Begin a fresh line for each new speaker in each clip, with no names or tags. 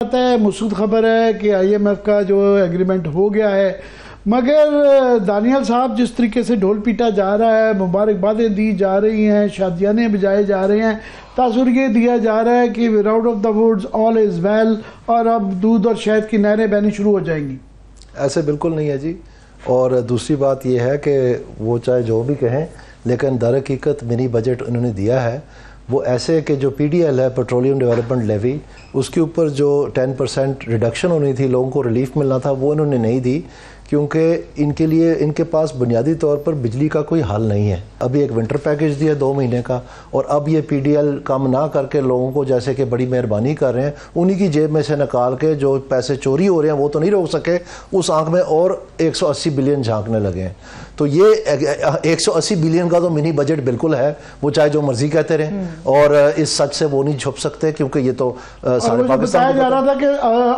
ہے مثبت خبر ہے کہ آئی ایم ایف کا جو ایگریمنٹ ہو گیا ہے، مگر دانیال صاحب جس طریقے سے ڈھول پیٹا جا رہا ہے، مبارکبادیں دی جا رہی ہیں، شادیانے بجائے جا رہے ہیں، تاثر یہ دیا جا رہا ہے کہ out of the woods all is well اور اب دودھ اور شہد کی نہریں بہنی شروع ہو جائیں گی۔
ایسے بالکل نہیں ہے جی۔ اور دوسری بات یہ ہے کہ وہ چاہے جو بھی کہیں لیکن در حقیقت منی بجٹ انہوں نے دیا ہے وہ ایسے کہ جو پی ڈی ایل ہے پیٹرولیم ڈیولپمنٹ لیوی، اس کے اوپر جو 10% ریڈکشن ہونی تھی، لوگوں کو ریلیف ملنا تھا، وہ انہوں نے نہیں دی، کیونکہ ان کے پاس بنیادی طور پر بجلی کا کوئی حل نہیں ہے۔ ابھی ایک ونٹر پیکیج دیا 2 مہینے کا، اور اب یہ پی ڈی ایل کم نہ کر کے لوگوں کو جیسے کہ بڑی مہربانی کر رہے ہیں، انہی کی جیب میں سے نکال کے جو پیسے چوری ہو رہے ہیں وہ تو نہیں روک سکے، اس آنکھ میں اور 180 بلین جھانکنے لگے ہیں۔ تو یہ 180 بلین کا تو منی بجٹ بالکل ہے، وہ چاہے جو مرضی کہتے رہیں، اور اس سچ سے وہ نہیں چھپ سکتے، کیونکہ یہ تو سارے پاکستان
کو بتایا جا رہا تھا کہ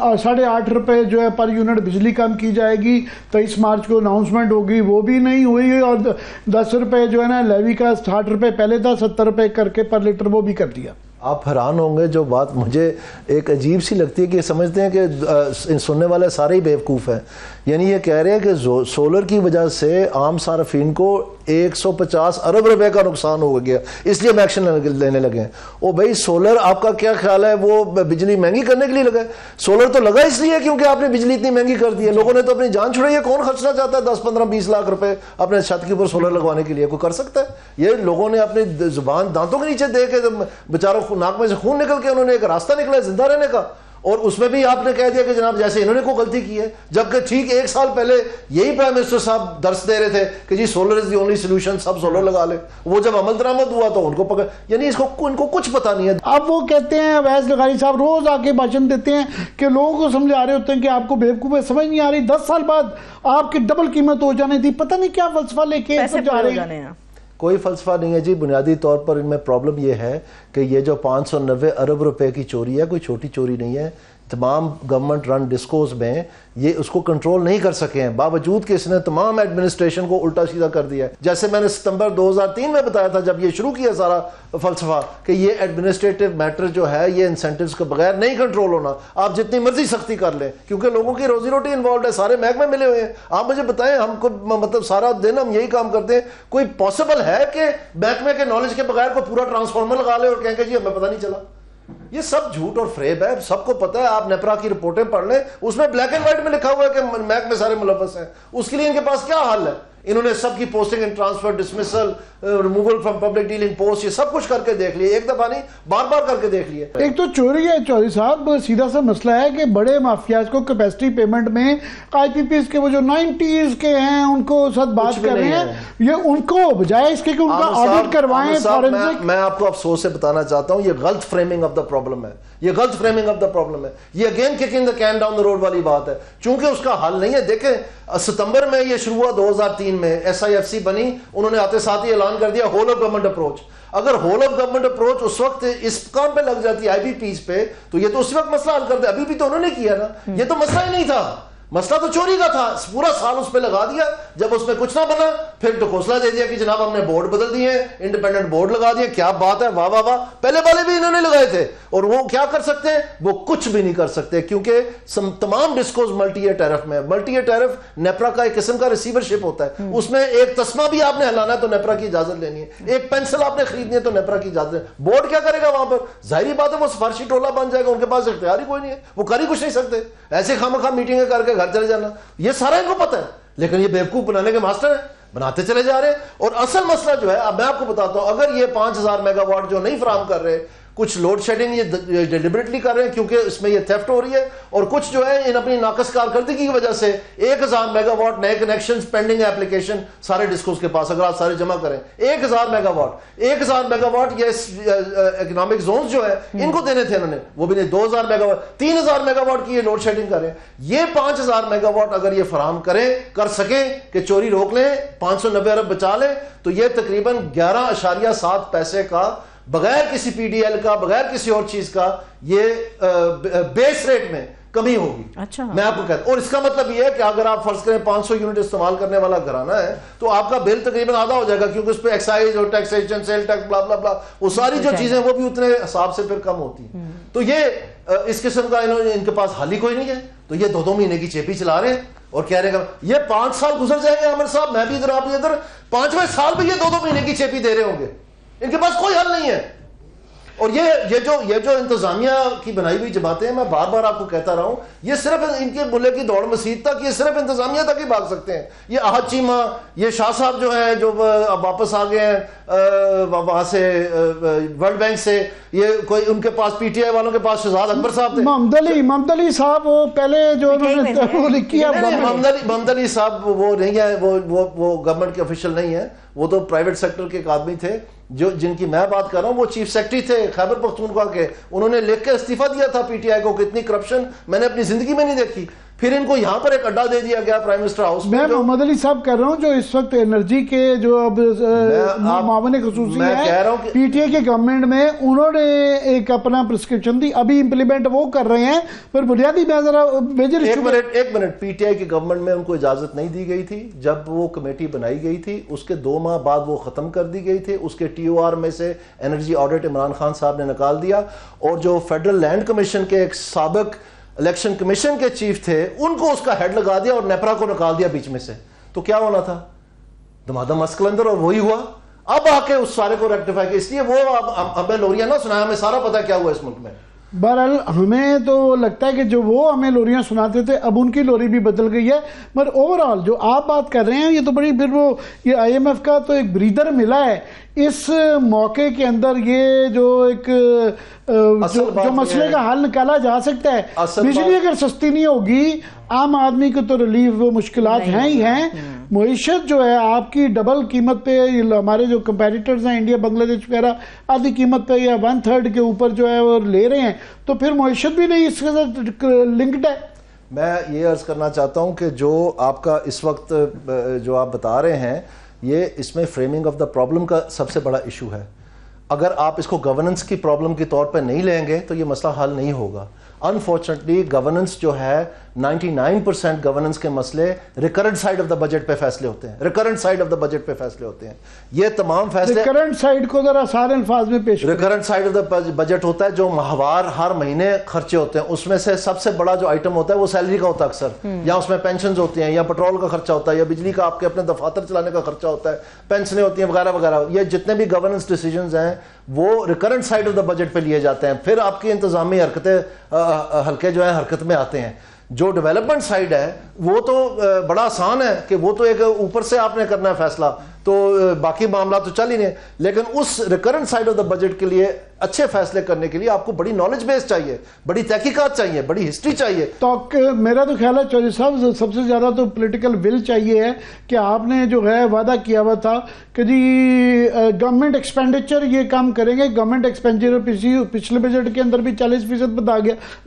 8.5 روپے جو ہے پر یونٹ بجلی کم کی جائے گی، 23 مارچ کو اناؤنسمنٹ ہوگی، وہ بھی نہیں ہوئی، اور 10 روپے جو ہے نا لیوی کا 60 روپے پہلے تھا، 70 روپے کر کے پر لیٹر وہ بھی کر دیا۔
آپ حیران ہوں گے، جو بات مجھے ایک عجیب سی لگتی ہے کہ سمجھتے ہیں کہ سننے والے سارے ہی بیوقوف ہیں، یعنی یہ کہہ رہے ہیں کہ سولر کی وجہ سے عام صارفین کو 150 ارب روپے کا نقصان ہو گیا، اس لیے ہم ایکشن لینے لگے ہیں۔ او بھائی سولر آپ کا کیا خیال ہے وہ بجلی مہنگی کرنے کے لیے لگا ہے؟ سولر تو لگا اس لیے کیونکہ آپ نے بجلی اتنی مہنگی کر دی ہے، لوگوں نے تو اپنی جان چھڑائی ہے۔ کون خرچنا چاہتا ہے 10 15 20 لاکھ روپے اپنے چھت کے اوپر سولر لگوانے کے لیے؟ کوئی کر سکتا ہے؟ یہ لوگوں نے اپنی زبان دانتوں کے نیچے دے کے بیچاروں ناک میں سے خون نکل کے انہوں نے ایک راستہ نکلا ہے زندہ رہنے کا، اور اس میں بھی آپ نے کہہ دیا کہ جناب جیسے انہوں نے کوئی غلطی کی ہے، جبکہ ٹھیک 1 سال پہلے یہی پرائم منسٹر صاحب درس دے رہے تھے کہ جی solar is the only solution, سب سولر لگا لیں۔ وہ جب عمل درآمد ہوا تو ان کو پکڑ، یعنی ان کو کچھ پتہ نہیں ہے۔
اب وہ کہتے ہیں اویس لغاری صاحب روز آ کے بھاشن دیتے ہیں کہ لوگوں کو سمجھا رہے ہوتے ہیں کہ آپ کو بیوقوف سمجھ نہیں آ رہی، 10 سال بعد آپ کی ڈبل قیمت ہو جانے تھی، پتہ نہیں کیا فلسفہ لے کے جا رہے ہیں۔
کوئی فلسفہ نہیں ہے جی، بنیادی طور پر ان میں پرابلم یہ ہے کہ یہ جو 590 ارب روپے کی چوری ہے کوئی چھوٹی چوری نہیں ہے۔ تمام گورنمنٹ رن ڈسکوز میں یہ اس کو کنٹرول نہیں کر سکے ہیں، باوجود کہ اس نے تمام ایڈمنسٹریشن کو الٹا سیدھا کر دیا ہے۔ جیسے میں نے ستمبر 2003 میں بتایا تھا جب یہ شروع کیا سارا فلسفہ کہ یہ ایڈمنسٹریٹو میٹر جو ہے یہ انسینٹیوز کے بغیر نہیں کنٹرول ہونا، آپ جتنی مرضی سختی کر لیں، کیونکہ لوگوں کی روزی روٹی انوالوڈ ہے، سارے محکمے ملے ہوئے ہیں۔ آپ مجھے بتائیں، ہم کو مطلب سارا دن ہم یہی کام کرتے ہیں، کوئی پاسبل ہے کہ محکمے کے نالج کے بغیر کوئی پورا ٹرانسفارمر لگا لے اور کہیں کہ جی ہمیں پتہ نہیں چلا؟ یہ سب جھوٹ اور فریب ہے، سب کو پتہ ہے۔ آپ نیپرا کی رپورٹیں پڑھ لیں، اس میں بلیک اینڈ وائٹ میں لکھا ہوا ہے کہ محکمے سارے ملوث ہیں۔ اس کے لیے ان کے پاس کیا حل ہے؟ انہوں نے سب کی posting and transfer, dismissal, removal from public dealing post, یہ سب کچھ کر کے دیکھ لیے، ایک دفعہ نہیں بار بار کر کے دیکھ لیے۔
ایک تو چوری ہے چودھری صاحب، سیدھا سا مسئلہ ہے کہ بڑے مافیاز کو کیپیسٹی پیمنٹ میں آئی پی پیز کے وہ جو 90s کے ہیں ان کو ساتھ بات کر رہے ہیں، یہ ان کو بجائے اس کے کہ ان کا آڈٹ کروائیں فورنسک۔
میں آپ کو افسوس سے بتانا چاہتا ہوں، یہ غلط فریمنگ آف دا پرابلم ہے، یہ غلط فریمنگ آف دا پرابلم ہے، یہ again kicking the can down the road والی بات ہے، چونکہ اس کا حل نہیں ہے۔ دیکھیں ستمبر میں یہ شروع ہوا 2003 میں، ایس آئی ایف سی بنی، انہوں نے آتے ساتھ ہی اعلان کر دیا ہول آف گورنمنٹ اپروچ۔ اگر ہول آف گورنمنٹ اپروچ اس وقت اس کام پہ لگ جاتی آئی بی پیز پہ تو یہ تو اس وقت مسئلہ حل کر دے۔ ابھی بھی تو انہوں نے کیا نا، یہ تو مسئلہ ہی نہیں تھا، مسئلہ تو چوری کا تھا، پورا سال اس پہ لگا دیا، جب اس میں کچھ نہ بنا پھر ٹکوسلا دے دیا کہ جناب ہم نے بورڈ بدل دیے ہیں، انڈیپینڈنٹ بورڈ لگا دیا، کیا بات ہے، واہ واہ واہ، پہلے والے بھی انہوں نے لگائے تھے۔ اور وہ کیا کر سکتے ہیں؟ وہ کچھ بھی نہیں کر سکتے، کیونکہ تمام ڈسکوز ملٹی ایئر ٹیرف میں، ملٹی ایئر ٹیرف نیپرا کا ایک قسم کا ریسیورشپ ہوتا ہے، اس میں ایک تسمہ بھی آپ نے ہلانا ہے تو نیپرا کی اجازت لینی ہے، ایک پینسل آپ نے خریدنی ہے تو نیپرا کی اجازت لینی ہے۔ بورڈ کیا کرے گا وہاں پر؟ ظاہری بات ہے وہ سفارشی ٹولہ بن جائے گا، ان کے پاس اختیار ہی کوئی نہیں ہے، وہ کر ہی کچھ نہیں سکتے، ایسے خواہ میٹنگیں کر کے گھر چلے جانا، یہ سارا ان کو پتہ ہے، لیکن یہ بیوقوف بنانے کے ماسٹر ہیں، بناتے چلے جا رہے ہیں۔ اور اصل مسئلہ جو ہے، اب میں آپ کو بتاتا ہوں، اگر یہ 5000 میگا واٹ جو نہیں فراہم کر رہے، کچھ لوڈ شیڈنگ یہ ڈیلیبریٹلی کر رہے ہیں کیونکہ اس میں یہ تھیفٹ ہو رہی ہے، اور کچھ جو ہے ان اپنی ناقص کارکردگی کی وجہ سے 1000 میگا واٹ نئے کنیکشنز پینڈنگ اپلیکیشن سارے ڈسکوز کے پاس، اگر آپ سارے جمع کریں 1000 میگا واٹ یہ اکنامک زونز جو ہے ان کو دینے تھے انہوں نے، وہ بھی نہیں، 2000 میگا واٹ 3000 میگا واٹ کی یہ لوڈ شیڈنگ کر رہے ہیں۔ یہ 5000 میگا واٹ اگر یہ فراہم کر سکیں کہ چوری روک لیں، 590 ارب بچا لیں، تو یہ تقریباً 11.7 پیسے کا بغیر کسی پی ڈی ایل کا، بغیر کسی اور چیز کا، یہ بیس ریٹ میں کمی ہوگی.
اچھا
میں آپ کو کہتا ہوں, اور اس کا مطلب یہ ہے کہ اگر آپ فرض کریں 500 یونٹ استعمال کرنے والا گھرانہ ہے تو آپ کا بل تقریباً آدھا ہو جائے گا, کیونکہ اس پہ ایکسائز اور ٹیکسیشن, سیل ٹیکس, بلا بلا بلا, وہ ساری جو چیزیں وہ بھی اتنے حساب سے پھر کم ہوتی ہیں. تو یہ اس قسم کا ان کے پاس حل ہی کوئی نہیں ہے, تو یہ 2 مہینے کی چیپی چلا رہے ہیں اور کہہ رہے ہیں یہ 5 سال گزر جائیں گے عامر صاحب, میں بھی ادھر آپ بھی ادھر, 5ویں سال بھی یہ 2 مہینے کی چیپی دے رہے ہوں گے. ان کے پاس کوئی حل نہیں ہے. اور یہ جو انتظامیہ کی بنائی ہوئی جماعتیں ہیں, میں بار بار آپ کو کہتا رہا ہوں, یہ صرف ان کے ملے کی دوڑ مسیح تک, یہ صرف انتظامیہ تک ہی بھاگ سکتے ہیں. یہ احد چیمہ, یہ شاہ صاحب جو ہیں جو اب واپس آ گئے ہیں وہاں سے ورلڈ بینک سے, یہ کوئی ان کے پاس پی ٹی آئی والوں کے پاس شہزاد اکبر صاحب تھے,
محمد علی صاحب وہ پہلے جو انہوں نے کیا,
محمد علی صاحب وہ نہیں ہے, وہ گورنمنٹ کے آفیشل نہیں ہے, وہ تو پرائیویٹ سیکٹر کے ایک آدمی تھے. جو جن کی میں بات کر رہا ہوں وہ چیف سیکرٹری تھے خیبر پختونخوا کے, انہوں نے لکھ کے استعفیٰ دیا تھا پی ٹی آئی کو. کتنی کرپشن میں نے اپنی زندگی میں نہیں دیکھی. پھر ان کو یہاں پر ایک اڈا دے دیا گیا پرائم منسٹر ہاؤس میں.
میں محمد علی صاحب کہہ رہا ہوں جو اس وقت انرجی کے جو اب معاون خصوصی ہے پی ٹی آئی کے گورنمنٹ میں, انہوں نے ایک اپنا پرسکرپشن دی, ابھی امپلیمنٹ وہ کر رہے ہیں. پر بنیادی میں ذرا میجر
ایک منٹ, پی ٹی آئی کے گورنمنٹ میں ان کو اجازت نہیں دی گئی تھی. جب وہ کمیٹی بنائی گئی تھی اس کے 2 ماہ بعد وہ ختم کر دی گئی تھی. اس کے ٹی او آر میں سے انرجی آڈٹ عمران خان صاحب نے نکال دیا, اور جو فیڈرل لینڈ کمیشن کے ایک سابق الیکشن کمیشن کے چیف تھے ان کو اس کا ہیڈ لگا دیا اور نیپرا کو نکال دیا بیچ میں سے. تو کیا ہونا تھا, دمادم مسکلندر, اور وہی ہوا. اب آ کے اس سارے کو ریکٹیفائی کیا, اس لیے وہ ہمیں لوریاں نہ سنایا, ہمیں سارا پتا کیا ہوا اس ملک میں.
بہرحال ہمیں تو لگتا ہے کہ جو وہ ہمیں لوریاں سناتے تھے اب ان کی لوری بھی بدل گئی ہے. مگر اوورآل جو آپ بات کر رہے ہیں یہ تو بڑی, پھر وہ یہ آئی ایم ایف کا تو ایک بریدر ملا ہے اس موقع کے اندر. یہ جو ایک جو مسئلے کا حل نکالا جا سکتا ہے, بجلی اگر سستی نہیں ہوگی عام آدمی کو تو ریلیف وہ مشکلات ہیں ہی ہیں. معیشت جو ہے آپ کی ڈبل قیمت پہ, ہمارے جو کمپیٹیٹرز ہیں انڈیا بنگلہ دیش وغیرہ آدھی قیمت پہ یا 1/3 کے اوپر جو ہے وہ لے رہے ہیں, تو پھر معیشت بھی نہیں اس کے ساتھ لنکڈ ہے.
میں یہ عرض کرنا چاہتا ہوں کہ جو آپ کا اس وقت جو آپ بتا رہے ہیں یہ اس میں فریمنگ آف دا پرابلم کا سب سے بڑا ایشو ہے. اگر آپ اس کو گورننس کی پرابلم کے طور پہ نہیں لیں گے تو یہ مسئلہ حل نہیں ہوگا. انفارچونیٹلی گورننس جو ہے 99% گورننس کے مسئلے recurrent side of the budget پہ فیصلے ہوتے ہیں, recurrent side of the budget پہ فیصلے ہوتے ہیں. یہ تمام فیصلے
ریکرنٹ سائڈ کو ذرا سارے الفاظ میں پیش,
recurrent side of the budget ہوتا ہے جو ماہوار ہر مہینے خرچے ہوتے ہیں. اس میں سے سب سے بڑا جو آئٹم ہوتا ہے وہ سیلری کا ہوتا ہے اکثر, یا اس میں پینشنز ہوتی ہیں, یا پیٹرول کا خرچہ ہوتا ہے, یا بجلی کا آپ کے اپنے دفاتر چلانے کا خرچہ ہوتا ہے, پینشنیں ہوتی ہیں وغیرہ وغیرہ. یہ جتنے بھی گورننس ڈیسیجنز ہیں وہ recurrent side of the budget پہ لیے جاتے ہیں. پھر آپ کی انتظامی حرکتیں ہلکے جو ہیں حرکت میں آتے ہیں. جو ڈیولپمنٹ سائڈ ہے وہ تو بڑا آسان ہے کہ وہ تو ایک اوپر سے آپ نے کرنا ہے فیصلہ, تو باقی معاملات تو چل ہی نہیں. لیکن اس recurrent side of the budget کے لیے اچھے فیصلے کرنے کے لیے آپ کو بڑی نالج بیس چاہیے, بڑی تحقیقات چاہیے, بڑی ہسٹری چاہیے.
تو میرا تو خیال ہے چودھری صاحب سب سے زیادہ تو پولیٹیکل ول چاہیے ہے کہ آپ نے جو ہے وعدہ کیا ہوا تھا کہ جی گورنمنٹ ایکسپینڈیچر یہ کام کریں گے. گورنمنٹ ایکسپینڈیچر پچھلے بجٹ کے اندر بھی 40%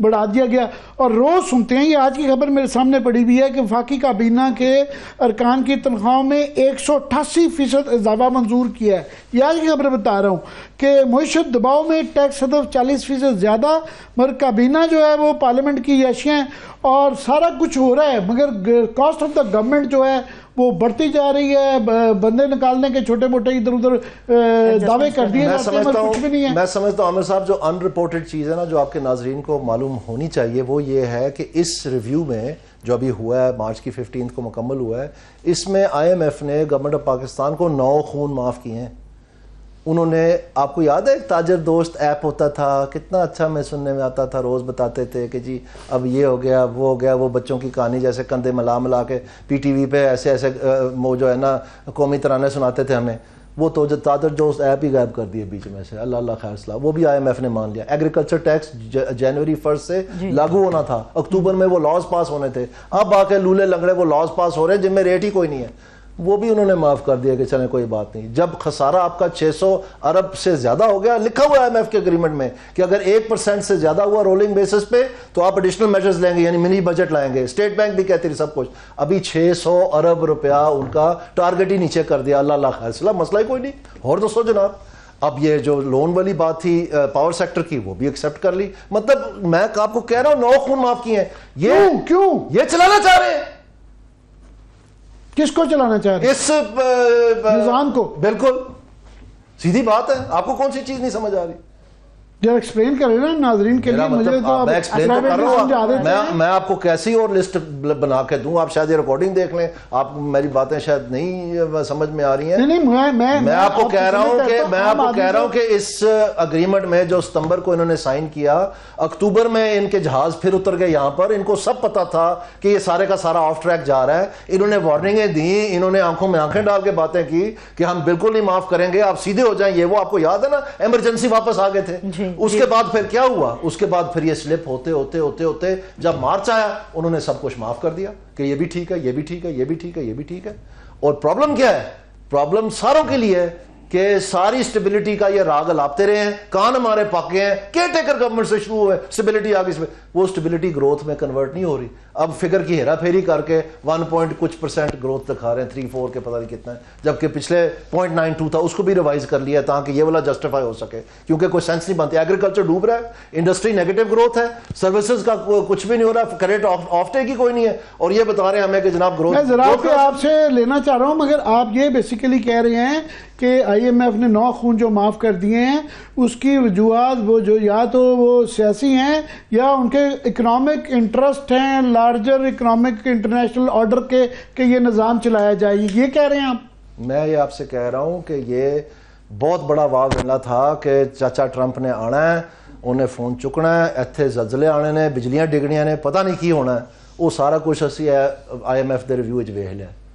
بڑھا دیا گیا, اور روز سنتے ہیں, یہ آج کی خبر میرے سامنے پڑی ہوئی ہے کہ وفاقی کابینہ کے ارکان کی تنخواہوں میں 188% اضافہ منظور کیا ہے. یہ آج کی خبر بتا رہا ہوں کہ معیشت دباؤ میں ٹیکس ہدف 40% زیادہ, مگر کابینہ جو ہے وہ پارلیمنٹ کی عیاشیاں اور سارا کچھ ہو رہا ہے, مگر کاسٹ آف دا گورنمنٹ جو ہے وہ بڑھتی جا رہی ہے. بندے نکالنے کے چھوٹے موٹے ادھر ادھر دعوے کر دیے جاتے ہیں, کچھ بھی نہیں ہے.
میں سمجھتا ہوں عامر صاحب جو ان رپورٹڈ چیز ہے نا جو آپ کے ناظرین کو معلوم ہونی چاہیے وہ یہ ہے کہ اس ریویو میں جو ابھی ہوا ہے مارچ کی 15 کو مکمل ہوا ہے, اس میں آئی ایم ایف نے گورنمنٹ آف پاکستان کو 9 خون معاف کیے ہیں. انہوں نے, آپ کو یاد ہے ایک تاجر دوست ایپ ہوتا تھا, کتنا اچھا میں سننے میں آتا تھا, روز بتاتے تھے کہ جی اب یہ ہو گیا وہ ہو گیا, وہ بچوں کی کہانی جیسے کندھے ملا کے پی ٹی وی پہ ایسے وہ جو ہے نا قومی ترانے سناتے تھے ہمیں. وہ تو جو تاجر دوست ایپ ہی غائب کر دیے بیچ میں سے, اللہ اللہ خیر صلاح. وہ بھی آئی ایم ایف نے مان لیا. ایگریکلچر ٹیکس جنوری 1 سے لاگو ہونا تھا, اکتوبر میں وہ لاز پاس ہونے تھے, اب آ کے لولے لنگڑے وہ لاز پاس ہو رہے ہیں جن میں ریٹ ہی کوئی نہیں ہے, وہ بھی انہوں نے معاف کر دیا کہ چلیں کوئی بات نہیں. جب خسارہ آپ کا 600 ارب سے زیادہ ہو گیا, لکھا ہوا ہے آئی ایم ایف کے اگریمنٹ میں کہ اگر 1% سے زیادہ ہوا رولنگ بیسس پہ تو آپ ایڈیشنل میجرز لیں گے, یعنی منی بجٹ لائیں گے. اسٹیٹ بینک بھی کہتی رہی سب کچھ. ابھی 600 ارب روپیہ ان کا ٹارگٹ ہی نیچے کر دیا, اللہ اللہ خیر صلاح, مسئلہ ہی کوئی نہیں. اور دوستو جناب اب یہ جو لون والی بات تھی پاور سیکٹر کی وہ بھی ایکسپٹ کر لی. مطلب میں آپ کو کہہ رہا ہوں 9 خون معاف کیے ہیں.
کیوں
یہ چلانا چاہ رہے ہیں.
کس کو چلانا چاہ رہے ہیں؟
اس
نظام کو.
بالکل سیدھی بات ہے. آپ کو کون سی چیز نہیں سمجھ آ رہی؟
جب ایکسپلین کریں نا ناظرین کے لیے. مجھے تو
میں ایکسپلین تو کر رہا ہوں. میں آپ کو کیسی اور لسٹ بنا کے دوں. آپ شاید یہ ریکارڈنگ دیکھ لیں. آپ میری باتیں شاید نہیں سمجھ میں آ رہی ہیں. میں آپ کو کہہ رہا ہوں کہ اس اگریمنٹ میں جو ستمبر کو انہوں نے سائن کیا, اکتوبر میں ان کے جہاز پھر اتر گئے یہاں پر. ان کو سب پتا تھا کہ یہ سارے کا سارا آف ٹریک جا رہا ہے. انہوں نے وارننگیں دی, انہوں نے آنکھوں میں آنکھیں ڈال کے باتیں کی کہ ہم بالکل نہیں معاف کریں گے, آپ سیدھے ہو جائیں. یہ وہ آپ کو یاد ہے نا, ایمرجنسی واپس آ گئے تھے. اس کے بعد پھر کیا ہوا؟ اس کے بعد پھر یہ سلپ ہوتے ہوتے ہوتے ہوتے جب مارچ آیا انہوں نے سب کچھ معاف کر دیا کہ یہ بھی ٹھیک ہے, یہ بھی ٹھیک ہے, یہ بھی ٹھیک ہے, یہ بھی ٹھیک ہے. اور پرابلم کیا ہے؟ پرابلم ساروں کے لیے ہے کہ ساری سٹیبلٹی کا یہ راگ الاپتے رہے ہیں. کان ہمارے پاکے ہیں. کیئر ٹیکر گورنمنٹ سے شروع ہوئے, سٹیبلٹی آگے سے وہ سٹیبلٹی گروتھ میں کنورٹ نہیں ہو رہی. اب فگر کی ہیرا پھیری کر کے 1% گروتھ دکھا رہے ہیں, 3-4 کے پتہ نہیں کتنا ہے, جبکہ پچھلے 0.92 تھا اس کو بھی ریوائز کر لیا تاکہ یہ والا جسٹیفائی ہو سکے, کیونکہ کوئی سینس نہیں بنتی. ایگریکلچر ڈوب رہا ہے, انڈسٹری نیگیٹو گروتھ ہے, سروسز کا کچھ بھی نہیں ہو رہا, کریڈٹ آف ٹیک ہی کوئی نہیں ہے, اور یہ بتا رہے ہیں ہمیں کہ جناب گروتھ.
میں ذرا آپ سے لینا چاہ رہا ہوں, مگر آپ یہ بیسیکلی کہہ رہے ہیں کہ آئی ایم ایف نے 9 خون جو معاف کر دیے ہیں اس کی وجوہات وہ جو یا تو وہ سیاسی ہیں یا ان کے اکنامک انٹرسٹ ہیں, لارجر اکنامک انٹرنیشنل آرڈر کے کہ یہ نظام چلایا جائے, یہ کہہ رہے ہیں آپ؟
میں یہ آپ سے کہہ رہا ہوں کہ یہ بہت بڑا واو ویلا تھا کہ چاچا ٹرمپ نے آنا ہے, انہیں فون چکنا ہے, ایتھے زلزلے آنے نے, بجلیاں ڈگنیاں نے, پتہ نہیں کی ہونا ہے. وہ سارا کچھ اسی آئی ایم ایف دے ریویو وچ ویکھ لیا.